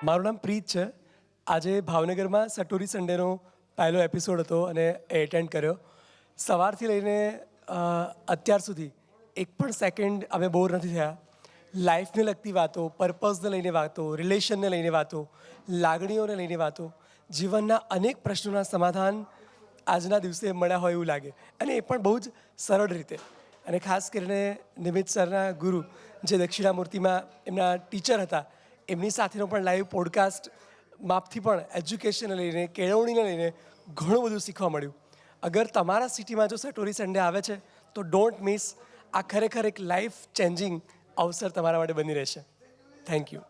મારું નામ પ્રીત છે. આજે ભાવનગરમાં સટોરી સન્ડેનો પહેલો એપિસોડ હતો અને એ એટેન્ડ કર્યો. સવારથી લઈને અત્યાર સુધી એક પણ સેકન્ડ અમે બોર નથી થયા. લાઈફને લગતી વાતો, પર્પઝને લઈને વાતો, રિલેશનને લઈને વાતો, લાગણીઓને લઈને વાતો, જીવનના અનેક પ્રશ્નોના સમાધાન આજના દિવસે મળ્યા હોય એવું લાગે, અને એ પણ બહુ જ સરળ રીતે. અને ખાસ કરીને નિમિત્ત સરના ગુરુ, જે દક્ષિણામૂર્તિમાં એમના ટીચર હતા, એમની સાથેનો પણ લાઈવ પોડકાસ્ટ માપથી પણ એજ્યુકેશનને લઈને, કેળવણીને લઈને ઘણું બધું શીખવા મળ્યું. અગર તમારા સિટીમાં જો સટોરી સન્ડે આવે છે તો ડોન્ટ મિસ. આ ખરેખર એક લાઈફ ચેન્જિંગ અવસર તમારા માટે બની રહેશે. Thank you.